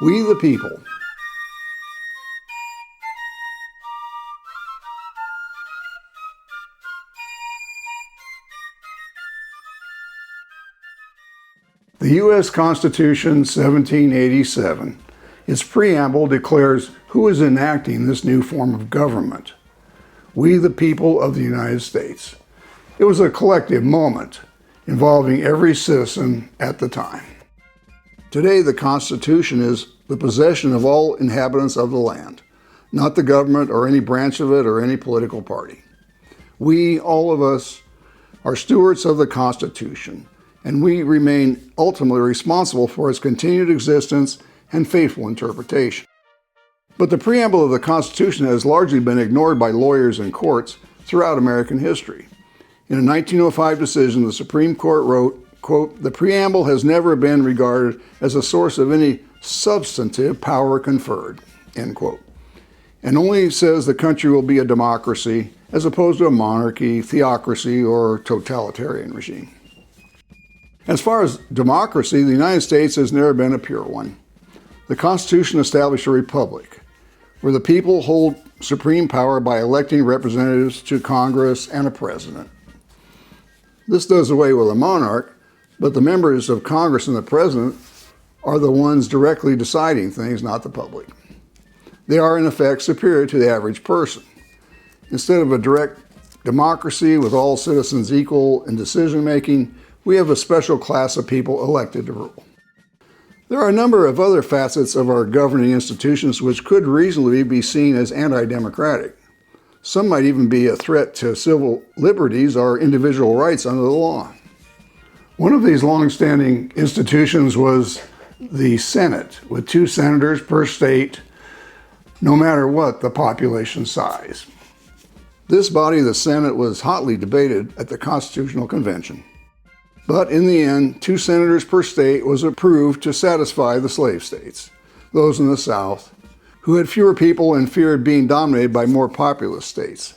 We the people. The U.S. Constitution 1787, its preamble declares who is enacting this new form of government. We the people of the United States. It was a collective moment involving every citizen at the time. Today, the Constitution is the possession of all inhabitants of the land, not the government or any branch of it or any political party. We, all of us, are stewards of the Constitution, and we remain ultimately responsible for its continued existence and faithful interpretation. But the preamble of the Constitution has largely been ignored by lawyers and courts throughout American history. In a 1905 decision, the Supreme Court wrote, quote, "The preamble has never been regarded as a source of any substantive power conferred," end quote, and only says the country will be a democracy as opposed to a monarchy, theocracy, or totalitarian regime. As far as democracy, the United States has never been a pure one. The Constitution established a republic, where the people hold supreme power by electing representatives to Congress and a president. This does away with a monarch, but the members of Congress and the president are the ones directly deciding things, not the public. They are, in effect, superior to the average person. Instead of a direct democracy with all citizens equal in decision-making, we have a special class of people elected to rule. There are a number of other facets of our governing institutions which could reasonably be seen as anti-democratic. Some might even be a threat to civil liberties or individual rights under the law. One of these long-standing institutions was the Senate, with 2 senators per state, no matter what the population size. This body, the Senate, was hotly debated at the Constitutional Convention. But in the end, 2 senators per state was approved to satisfy the slave states, those in the South, who had fewer people and feared being dominated by more populous states.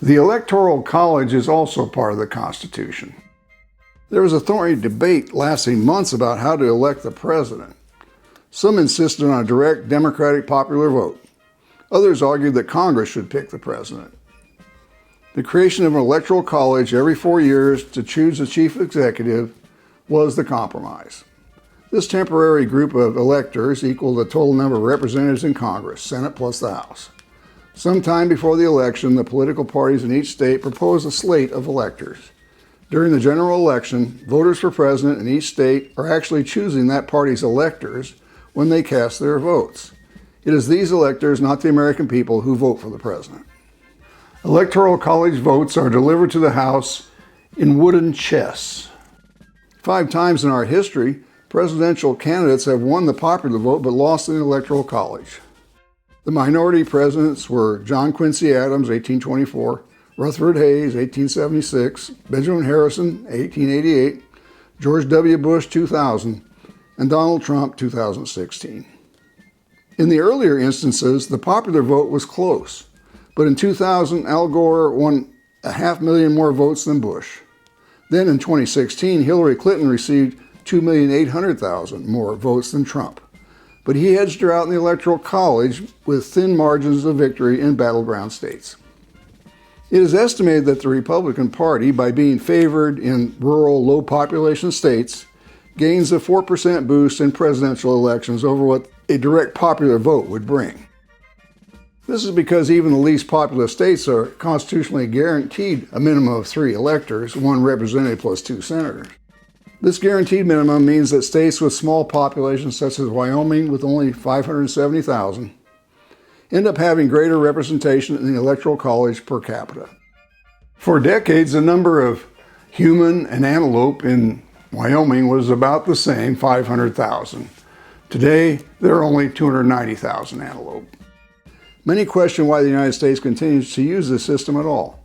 The Electoral College is also part of the Constitution. There was a thorny debate lasting months about how to elect the president. Some insisted on a direct democratic popular vote. Others argued that Congress should pick the president. The creation of an electoral college every 4 years to choose a chief executive was the compromise. This temporary group of electors equaled the total number of representatives in Congress, Senate plus the House. Sometime before the election, the political parties in each state proposed a slate of electors. During the general election, voters for president in each state are actually choosing that party's electors when they cast their votes. It is these electors, not the American people, who vote for the president. Electoral college votes are delivered to the House in wooden chests. 5 times in our history, presidential candidates have won the popular vote but lost in the Electoral College. The minority presidents were John Quincy Adams, 1824, Rutherford Hayes, 1876, Benjamin Harrison, 1888, George W. Bush, 2000, and Donald Trump, 2016. In the earlier instances, the popular vote was close. But in 2000, Al Gore won 500,000 more votes than Bush. Then in 2016, Hillary Clinton received 2,800,000 more votes than Trump. But he edged her out in the Electoral College with thin margins of victory in battleground states. It is estimated that the Republican Party, by being favored in rural, low-population states, gains a 4% boost in presidential elections over what a direct popular vote would bring. This is because even the least populous states are constitutionally guaranteed a minimum of 3 electors, 1 representative plus 2 senators. This guaranteed minimum means that states with small populations, such as Wyoming with only 570,000, end up having greater representation in the Electoral College per capita. For decades, the number of human and antelope in Wyoming was about the same, 500,000. Today, there are only 290,000 antelope. Many question why the United States continues to use this system at all.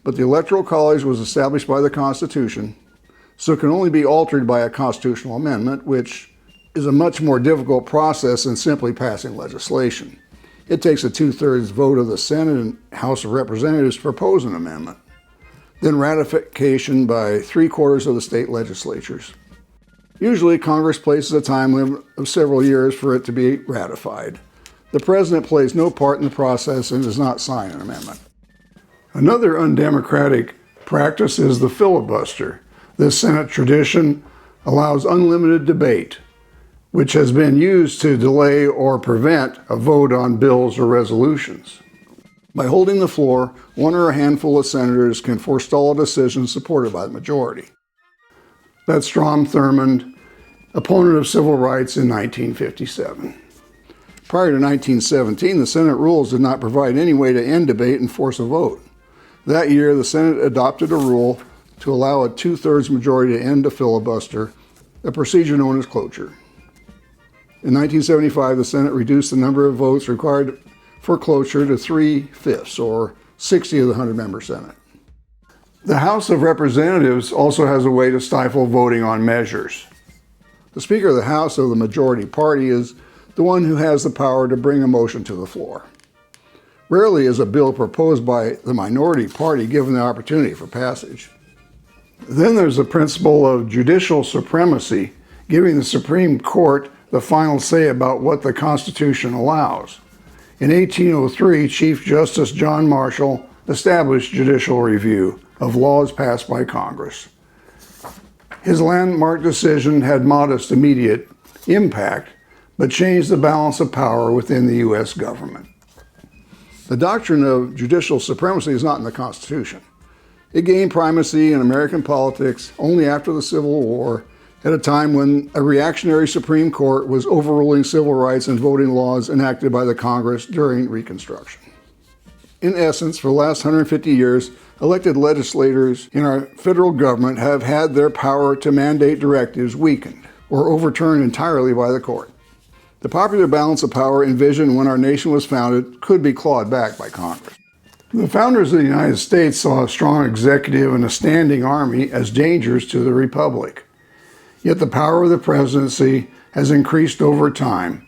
But the Electoral College was established by the Constitution, so it can only be altered by a constitutional amendment, which is a much more difficult process than simply passing legislation. It takes a 2/3 vote of the Senate and House of Representatives to propose an amendment, then ratification by 3/4 of the state legislatures. Usually, Congress places a time limit of several years for it to be ratified. The President plays no part in the process and does not sign an amendment. Another undemocratic practice is the filibuster. This Senate tradition allows unlimited debate, which has been used to delay or prevent a vote on bills or resolutions. By holding the floor, one or a handful of senators can forestall a decision supported by the majority. That's Strom Thurmond, opponent of civil rights in 1957. Prior to 1917, the Senate rules did not provide any way to end debate and force a vote. That year, the Senate adopted a rule to allow a two-thirds majority to end a filibuster, a procedure known as cloture. In 1975, the Senate reduced the number of votes required for cloture to 3/5, or 60 of the 100-member Senate. The House of Representatives also has a way to stifle voting on measures. The Speaker of the House of the majority party is the one who has the power to bring a motion to the floor. Rarely is a bill proposed by the minority party given the opportunity for passage. Then there's the principle of judicial supremacy, giving the Supreme Court the final say about what the Constitution allows. In 1803, Chief Justice John Marshall established judicial review of laws passed by Congress. His landmark decision had modest immediate impact, but changed the balance of power within the U.S. government. The doctrine of judicial supremacy is not in the Constitution. It gained primacy in American politics only after the Civil War, at a time when a reactionary Supreme Court was overruling civil rights and voting laws enacted by the Congress during Reconstruction. In essence, for the last 150 years, elected legislators in our federal government have had their power to mandate directives weakened or overturned entirely by the court. The popular balance of power envisioned when our nation was founded could be clawed back by Congress. The founders of the United States saw a strong executive and a standing army as dangers to the republic. Yet the power of the presidency has increased over time,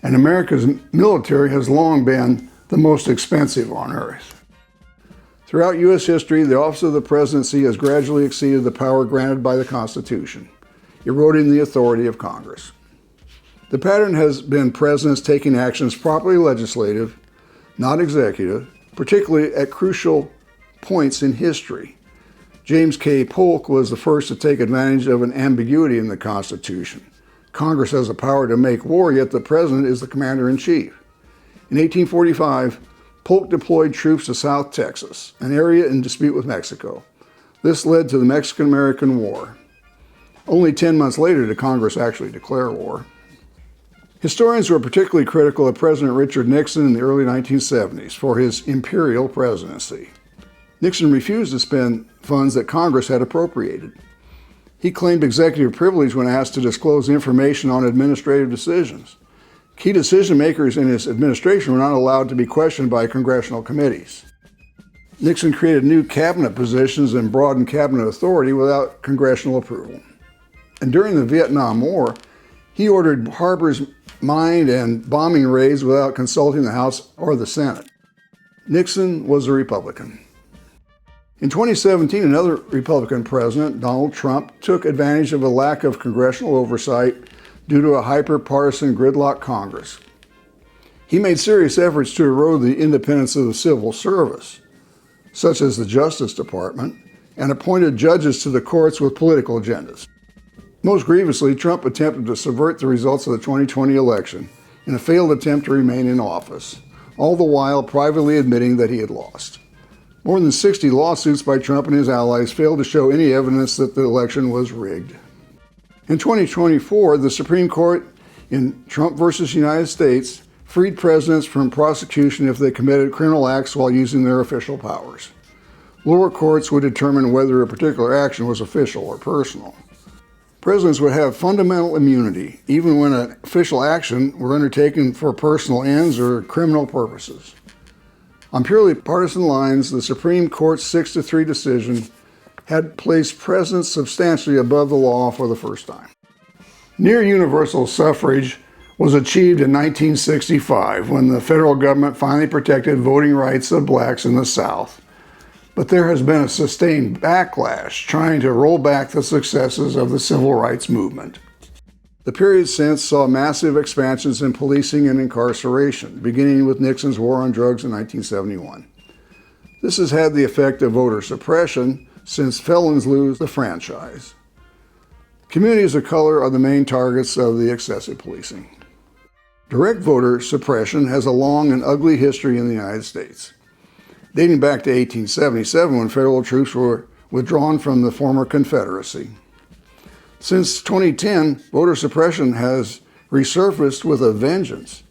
and America's military has long been the most expensive on earth. Throughout U.S. history, the office of the presidency has gradually exceeded the power granted by the Constitution, eroding the authority of Congress. The pattern has been presidents taking actions properly legislative, not executive, particularly at crucial points in history. James K. Polk was the first to take advantage of an ambiguity in the Constitution. Congress has the power to make war, yet the President is the commander-in-chief. In 1845, Polk deployed troops to South Texas, an area in dispute with Mexico. This led to the Mexican-American War. Only 10 months later did Congress actually declare war. Historians were particularly critical of President Richard Nixon in the early 1970s for his imperial presidency. Nixon refused to spend funds that Congress had appropriated. He claimed executive privilege when asked to disclose information on administrative decisions. Key decision makers in his administration were not allowed to be questioned by congressional committees. Nixon created new cabinet positions and broadened cabinet authority without congressional approval. And during the Vietnam War, he ordered harbors mined and bombing raids without consulting the House or the Senate. Nixon was a Republican. In 2017, another Republican president, Donald Trump, took advantage of a lack of congressional oversight due to a hyper-partisan gridlock Congress. He made serious efforts to erode the independence of the civil service, such as the Justice Department, and appointed judges to the courts with political agendas. Most grievously, Trump attempted to subvert the results of the 2020 election in a failed attempt to remain in office, all the while privately admitting that he had lost. More than 60 lawsuits by Trump and his allies failed to show any evidence that the election was rigged. In 2024, the Supreme Court in Trump versus United States freed presidents from prosecution if they committed criminal acts while using their official powers. Lower courts would determine whether a particular action was official or personal. Presidents would have fundamental immunity, even when an official action were undertaken for personal ends or criminal purposes. On purely partisan lines, the Supreme Court's 6-3 decision had placed presidents substantially above the law for the first time. Near universal suffrage was achieved in 1965 when the federal government finally protected voting rights of blacks in the South. But there has been a sustained backlash trying to roll back the successes of the civil rights movement. The period since saw massive expansions in policing and incarceration, beginning with Nixon's war on drugs in 1971. This has had the effect of voter suppression since felons lose the franchise. Communities of color are the main targets of the excessive policing. Direct voter suppression has a long and ugly history in the United States, dating back to 1877 when federal troops were withdrawn from the former Confederacy. Since 2010, voter suppression has resurfaced with a vengeance.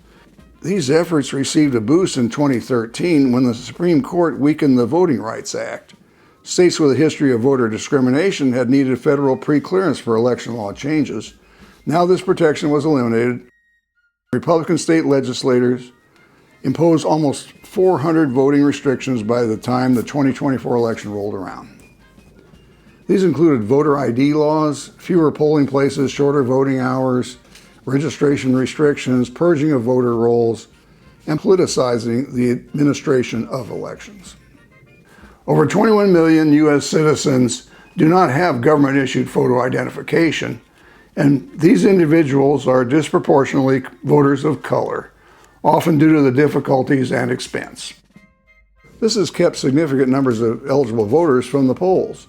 These efforts received a boost in 2013 when the Supreme Court weakened the Voting Rights Act. States with a history of voter discrimination had needed federal pre-clearance for election law changes. Now this protection was eliminated. Republican state legislators imposed almost 400 voting restrictions by the time the 2024 election rolled around. These included voter ID laws, fewer polling places, shorter voting hours, registration restrictions, purging of voter rolls, and politicizing the administration of elections. Over 21 million U.S. citizens do not have government-issued photo identification, and these individuals are disproportionately voters of color, often due to the difficulties and expense. This has kept significant numbers of eligible voters from the polls,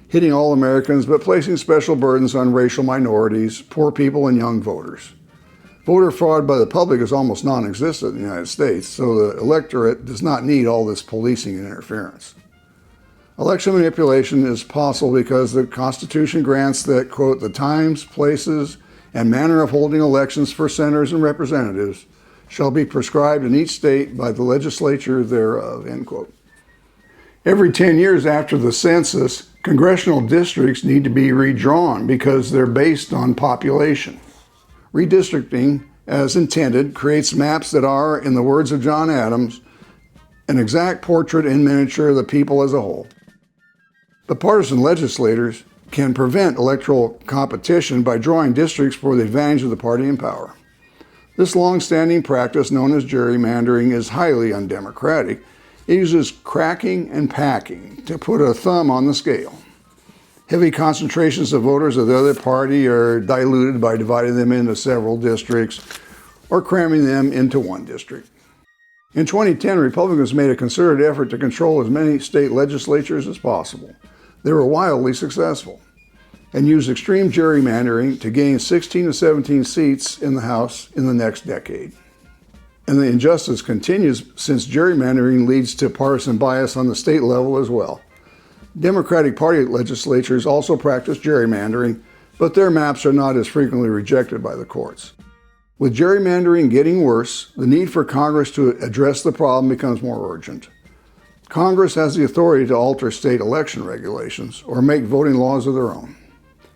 hitting all Americans but placing special burdens on racial minorities, poor people, and young voters. Voter fraud by the public is almost non-existent in the United States, so the electorate does not need all this policing and interference. Election manipulation is possible because the Constitution grants that, quote, the times, places, and manner of holding elections for senators and representatives shall be prescribed in each state by the legislature thereof, end quote. Every 10 years after the census, congressional districts need to be redrawn because they're based on population. Redistricting, as intended, creates maps that are, in the words of John Adams, an exact portrait in miniature of the people as a whole. But partisan legislators can prevent electoral competition by drawing districts for the advantage of the party in power. This long-standing practice, known as gerrymandering, is highly undemocratic. It uses cracking and packing to put a thumb on the scale. Heavy concentrations of voters of the other party are diluted by dividing them into several districts or cramming them into one district. In 2010, Republicans made a concerted effort to control as many state legislatures as possible. They were wildly successful and used extreme gerrymandering to gain 16 to 17 seats in the House in the next decade. And the injustice continues since gerrymandering leads to partisan bias on the state level as well. Democratic Party legislatures also practice gerrymandering, but their maps are not as frequently rejected by the courts. With gerrymandering getting worse, the need for Congress to address the problem becomes more urgent. Congress has the authority to alter state election regulations or make voting laws of their own.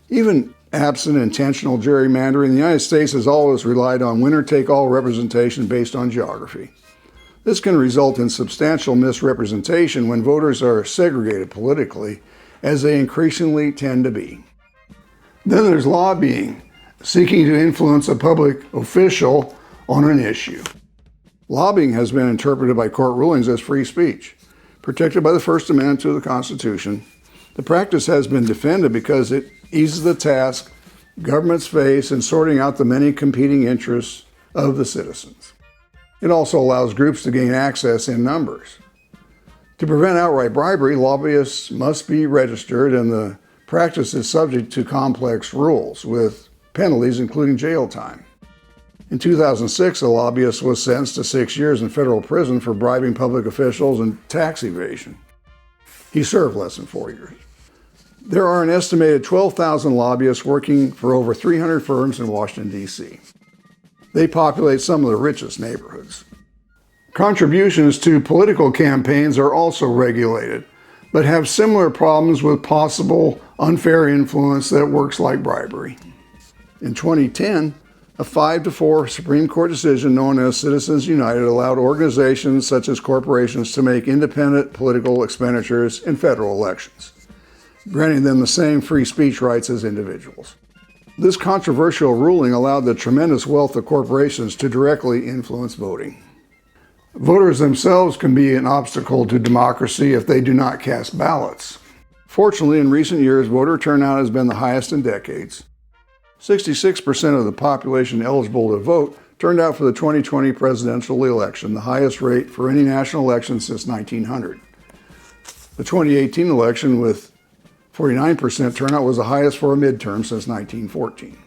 Even absent intentional gerrymandering, the United States has always relied on winner-take-all representation based on geography. This can result in substantial misrepresentation when voters are segregated politically, as they increasingly tend to be. Then there's lobbying, seeking to influence a public official on an issue. Lobbying has been interpreted by court rulings as free speech, protected by the First Amendment to the Constitution. The practice has been defended because it eases the task governments face in sorting out the many competing interests of the citizens. It also allows groups to gain access in numbers. To prevent outright bribery, lobbyists must be registered, and the practice is subject to complex rules, with penalties including jail time. In 2006, a lobbyist was sentenced to 6 years in federal prison for bribing public officials and tax evasion. He served less than 4 years. There are an estimated 12,000 lobbyists working for over 300 firms in Washington, D.C. They populate some of the richest neighborhoods. Contributions to political campaigns are also regulated, but have similar problems with possible unfair influence that works like bribery. In 2010, a 5-4 Supreme Court decision known as Citizens United allowed organizations such as corporations to make independent political expenditures in federal elections, granting them the same free speech rights as individuals. This controversial ruling allowed the tremendous wealth of corporations to directly influence voting. Voters themselves can be an obstacle to democracy if they do not cast ballots. Fortunately, in recent years, voter turnout has been the highest in decades. 66% of the population eligible to vote turned out for the 2020 presidential election, the highest rate for any national election since 1900. The 2018 election, with 49% turnout, was the highest for a midterm since 1914.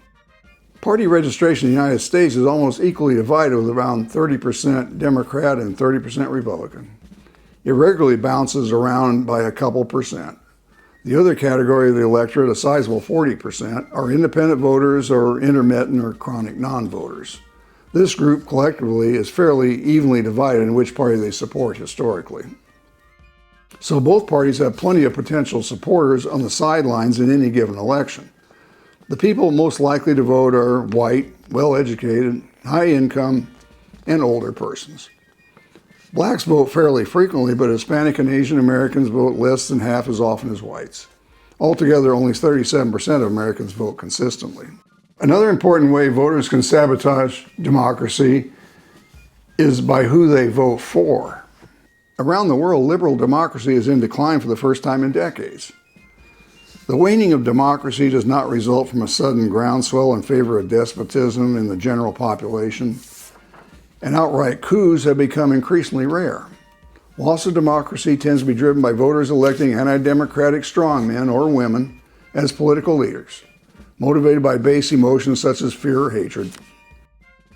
Party registration in the United States is almost equally divided, with around 30% Democrat and 30% Republican. It regularly bounces around by a couple percent. The other category of the electorate, a sizable 40%, are independent voters or intermittent or chronic non-voters. This group collectively is fairly evenly divided in which party they support historically. So both parties have plenty of potential supporters on the sidelines in any given election. The people most likely to vote are white, well-educated, high-income, and older persons. Blacks vote fairly frequently, but Hispanic and Asian Americans vote less than half as often as whites. Altogether, only 37% of Americans vote consistently. Another important way voters can sabotage democracy is by who they vote for. Around the world, liberal democracy is in decline for the first time in decades. The waning of democracy does not result from a sudden groundswell in favor of despotism in the general population, and outright coups have become increasingly rare. Loss of democracy tends to be driven by voters electing anti-democratic strongmen or women as political leaders, motivated by base emotions such as fear or hatred.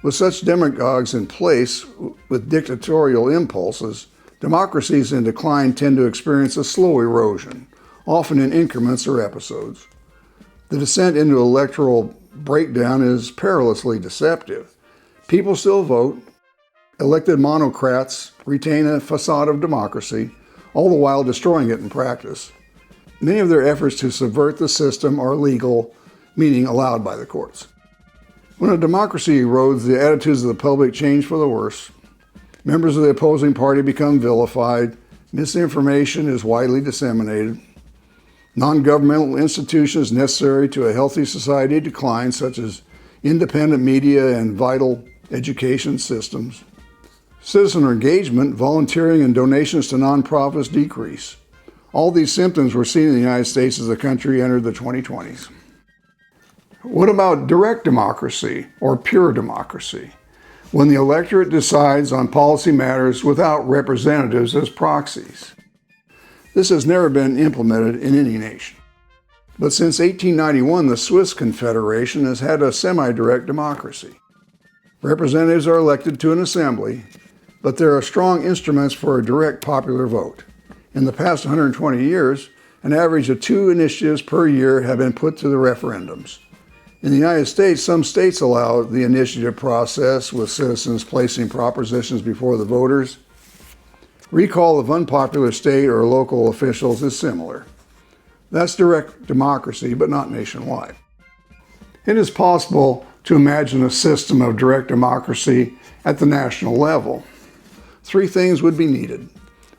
With such demagogues in place with dictatorial impulses, democracies in decline tend to experience a slow erosion, often in increments or episodes. The descent into electoral breakdown is perilously deceptive. People still vote. Elected monocrats retain a facade of democracy, all the while destroying it in practice. Many of their efforts to subvert the system are legal, meaning allowed by the courts. When a democracy erodes, the attitudes of the public change for the worse. Members of the opposing party become vilified. Misinformation is widely disseminated. Non-governmental institutions necessary to a healthy society decline, such as independent media and vital education systems. Citizen engagement, volunteering, and donations to nonprofits decrease. All these symptoms were seen in the United States as the country entered the 2020s. What about direct democracy, or pure democracy, when the electorate decides on policy matters without representatives as proxies? This has never been implemented in any nation. But since 1891, the Swiss Confederation has had a semi-direct democracy. Representatives are elected to an assembly, but there are strong instruments for a direct popular vote. In the past 120 years, an average of 2 initiatives per year have been put to the referendums. In the United States, some states allow the initiative process, with citizens placing propositions before the voters. Recall of unpopular state or local officials is similar. That's direct democracy, but not nationwide. It is possible to imagine a system of direct democracy at the national level. 3 things would be needed.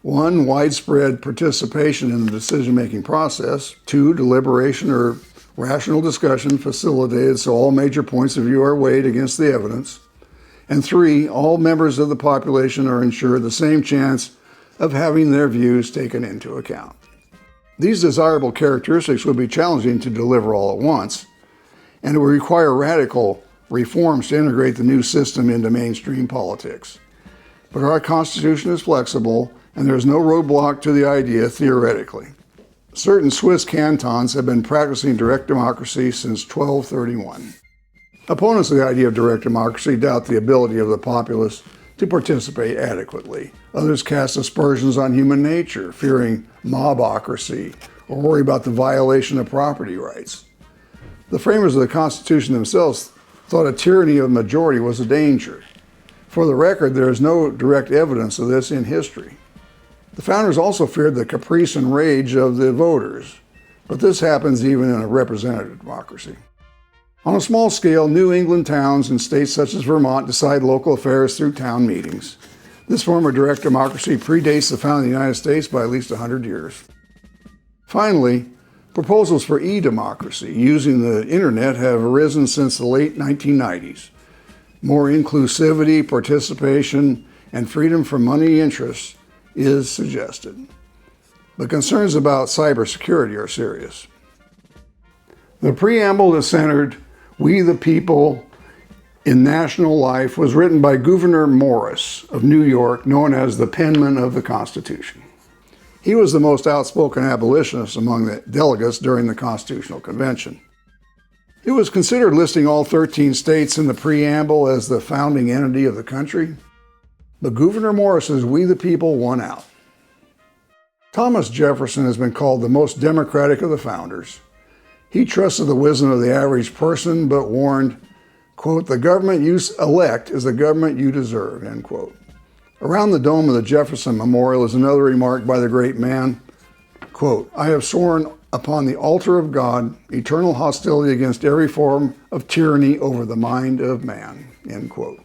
1, widespread participation in the decision-making process. 2, deliberation or rational discussion facilitated so all major points of view are weighed against the evidence. And 3, all members of the population are ensured the same chance of having their views taken into account. These desirable characteristics would be challenging to deliver all at once, and it would require radical reforms to integrate the new system into mainstream politics. But our Constitution is flexible, and there is no roadblock to the idea theoretically. Certain Swiss cantons have been practicing direct democracy since 1231. Opponents of the idea of direct democracy doubt the ability of the populace to participate adequately. Others cast aspersions on human nature, fearing mobocracy, or worry about the violation of property rights. The framers of the Constitution themselves thought a tyranny of the majority was a danger. For the record, there is no direct evidence of this in history. The founders also feared the caprice and rage of the voters, but this happens even in a representative democracy. On a small scale, New England towns and states such as Vermont decide local affairs through town meetings. This form of direct democracy predates the founding of the United States by at least 100 years. Finally, proposals for e-democracy using the internet have arisen since the late 1990s. More inclusivity, participation, and freedom from money interests is suggested. But concerns about cybersecurity are serious. The preamble is centered We the People in National Life was written by Gouverneur Morris of New York, known as the penman of the Constitution. He was the most outspoken abolitionist among the delegates during the Constitutional Convention. It was considered listing all 13 states in the preamble as the founding entity of the country, but Gouverneur Morris's We the People won out. Thomas Jefferson has been called the most democratic of the founders. He trusted the wisdom of the average person, but warned, quote, "The government you elect is the government you deserve," end quote. Around the dome of the Jefferson Memorial is another remark by the great man, quote, "I have sworn upon the altar of God eternal hostility against every form of tyranny over the mind of man," end quote.